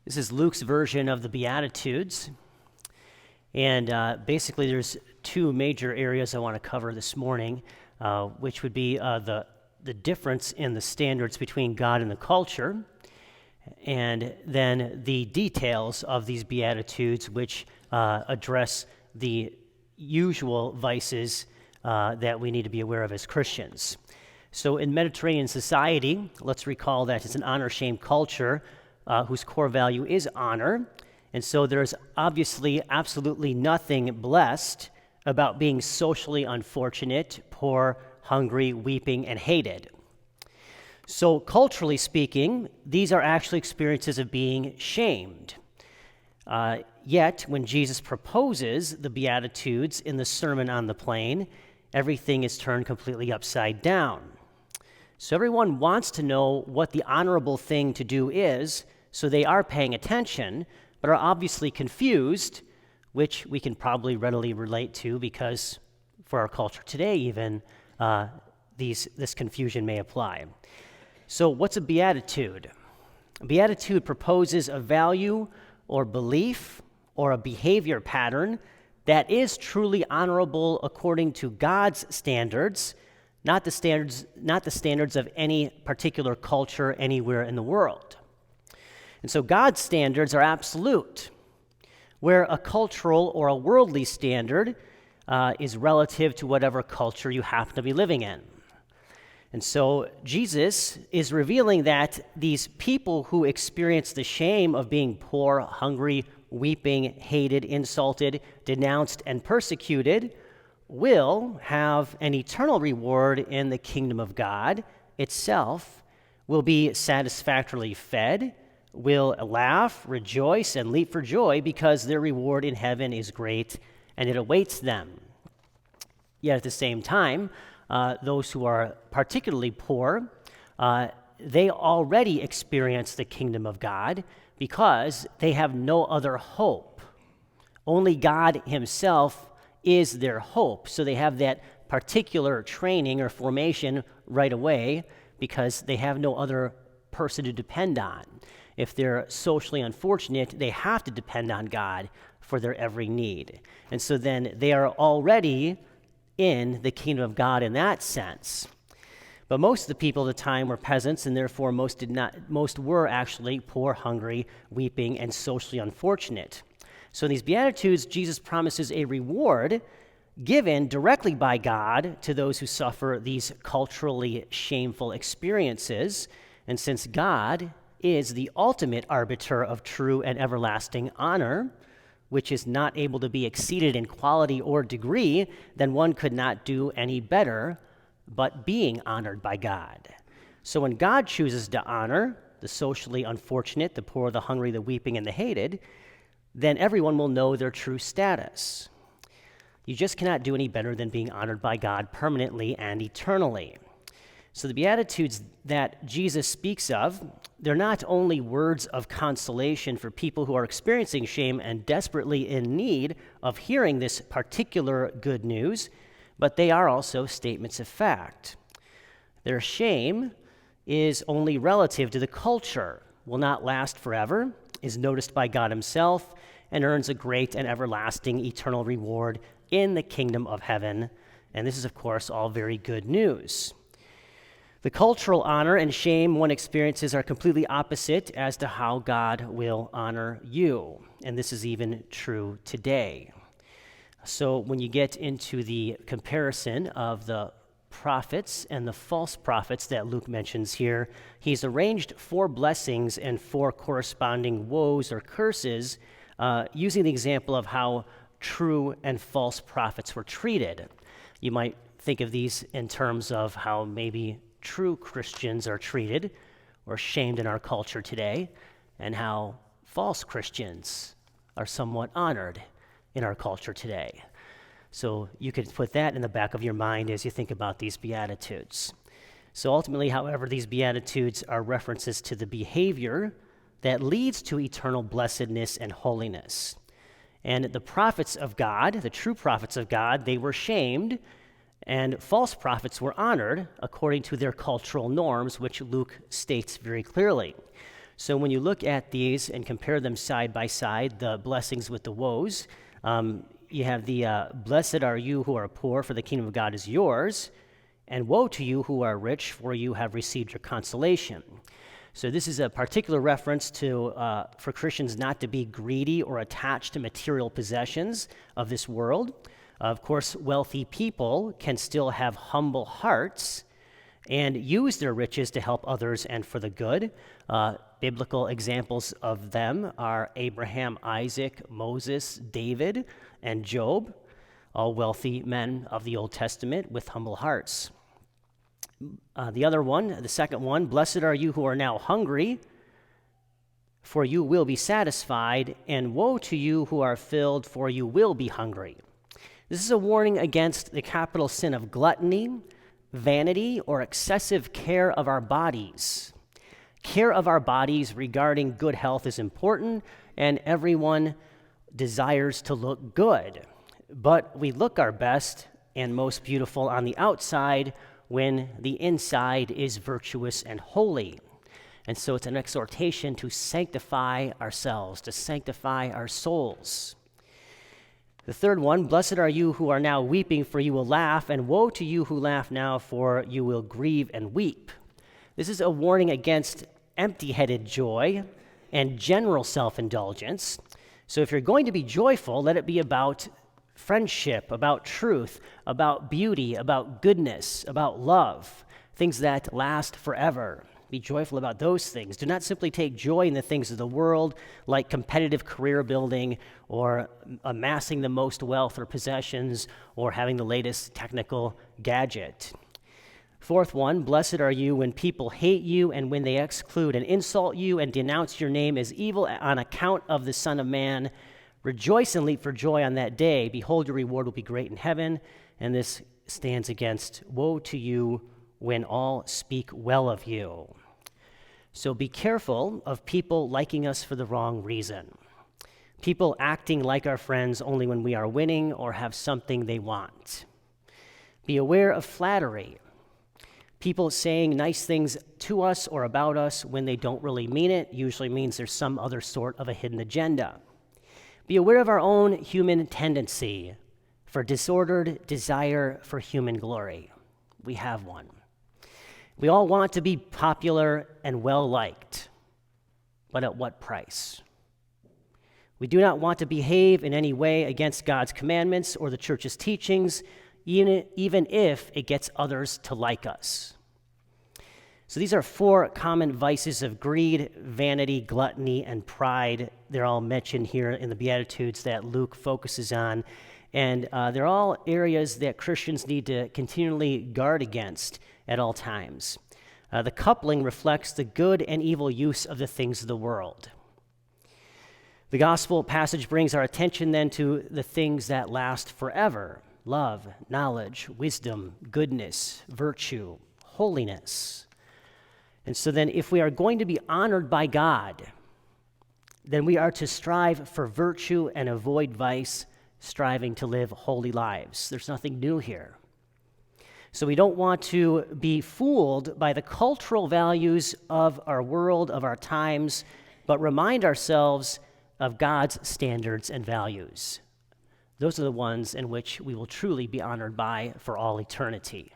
This is Luke's version of the Beatitudes. And basically, there's two major areas I want to cover this morning, which would be the difference in the standards between God and the culture, and then the details of these Beatitudes, which address the usual vices that we need to be aware of as Christians. So in Mediterranean society, let's recall that it's an honor-shame culture whose core value is honor. And so there's obviously absolutely nothing blessed about being socially unfortunate, poor, hungry, weeping, and hated. So culturally speaking, these are actually experiences of being shamed. Yet, when Jesus proposes the Beatitudes in the Sermon on the Plain, everything is turned completely upside down. So everyone wants to know what the honorable thing to do is, so they are paying attention, but are obviously confused, which we can probably readily relate to because for our culture today even, this confusion may apply. So what's a beatitude? A beatitude proposes a value or belief or a behavior pattern that is truly honorable according to God's standards, not the standards of any particular culture anywhere in the world. And so God's standards are absolute, where a cultural or a worldly standard is relative to whatever culture you happen to be living in. And so Jesus is revealing that these people who experience the shame of being poor, hungry, weeping, hated, insulted, denounced, and persecuted will have an eternal reward in the kingdom of God itself, will be satisfactorily fed, will laugh, rejoice, and leap for joy because their reward in heaven is great and it awaits them. Yet at the same time, those who are particularly poor, they already experience the kingdom of God because they have no other hope. Only God himself is their hope. So they have that particular training or formation right away because they have no other person to depend on. If they're socially unfortunate, they have to depend on God for their every need. And so then they are already in the kingdom of God in that sense. But most of the people at the time were peasants, and therefore most were actually poor, hungry, weeping, and socially unfortunate. So in these Beatitudes, Jesus promises a reward given directly by God to those who suffer these culturally shameful experiences. And since God is the ultimate arbiter of true and everlasting honor, which is not able to be exceeded in quality or degree, then one could not do any better but being honored by God. So when God chooses to honor the socially unfortunate, the poor, the hungry, the weeping, and the hated, then everyone will know their true status. You just cannot do any better than being honored by God permanently and eternally. So the Beatitudes that Jesus speaks of, they're not only words of consolation for people who are experiencing shame and desperately in need of hearing this particular good news, but they are also statements of fact. Their shame is only relative to the culture, will not last forever, is noticed by God himself, and earns a great and everlasting eternal reward in the kingdom of heaven. And this is, of course, all very good news. The cultural honor and shame one experiences are completely opposite as to how God will honor you. And this is even true today. So when you get into the comparison of the prophets and the false prophets that Luke mentions here, he's arranged 4 blessings and 4 corresponding woes or curses using the example of how true and false prophets were treated. You might think of these in terms of how maybe true Christians are treated or shamed in our culture today, and how false Christians are somewhat honored in our culture today. So you could put that in the back of your mind as you think about these Beatitudes. So ultimately, however, these Beatitudes are references to the behavior that leads to eternal blessedness and holiness. And the prophets of God, the true prophets of God, they were shamed, and false prophets were honored according to their cultural norms, which Luke states very clearly. So when you look at these and compare them side by side, the blessings with the woes, you have the blessed are you who are poor, for the kingdom of God is yours, and woe to you who are rich, for you have received your consolation. So this is a particular reference to for Christians not to be greedy or attached to material possessions of this world. Of course, wealthy people can still have humble hearts and use their riches to help others and for the good. Biblical examples of them are Abraham, Isaac, Moses, David, and Job, all wealthy men of the Old Testament with humble hearts. The second one, blessed are you who are now hungry, for you will be satisfied, and woe to you who are filled, for you will be hungry. This is a warning against the capital sin of gluttony, vanity, or excessive care of our bodies. Care of our bodies regarding good health is important, and everyone desires to look good. But we look our best and most beautiful on the outside when the inside is virtuous and holy. And so it's an exhortation to sanctify ourselves, to sanctify our souls. The third one, blessed are you who are now weeping, for you will laugh, and woe to you who laugh now, for you will grieve and weep. This is a warning against empty-headed joy and general self-indulgence. So if you're going to be joyful, let it be about friendship, about truth, about beauty, about goodness, about love, things that last forever. Be joyful about those things. Do not simply take joy in the things of the world, like competitive career building or amassing the most wealth or possessions or having the latest technical gadget. Fourth one, blessed are you when people hate you and when they exclude and insult you and denounce your name as evil on account of the Son of Man. Rejoice and leap for joy on that day. Behold, your reward will be great in heaven. And this stands against woe to you when all speak well of you. So be careful of people liking us for the wrong reason. People acting like our friends only when we are winning or have something they want. Be aware of flattery. People saying nice things to us or about us when they don't really mean it usually means there's some other sort of a hidden agenda. Be aware of our own human tendency for disordered desire for human glory. We have one. We all want to be popular and well-liked, but at what price? We do not want to behave in any way against God's commandments or the church's teachings, even if it gets others to like us. So these are 4 common vices of greed, vanity, gluttony, and pride. They're all mentioned here in the Beatitudes that Luke focuses on. And they're all areas that Christians need to continually guard against at all times. The coupling reflects the good and evil use of the things of the world. The gospel passage brings our attention then to the things that last forever: love, knowledge, wisdom, goodness, virtue, holiness. And so then if we are going to be honored by God, then we are to strive for virtue and avoid vice, striving to live holy lives. There's nothing new here. So we don't want to be fooled by the cultural values of our world, of our times, but remind ourselves of God's standards and values. Those are the ones in which we will truly be honored by for all eternity.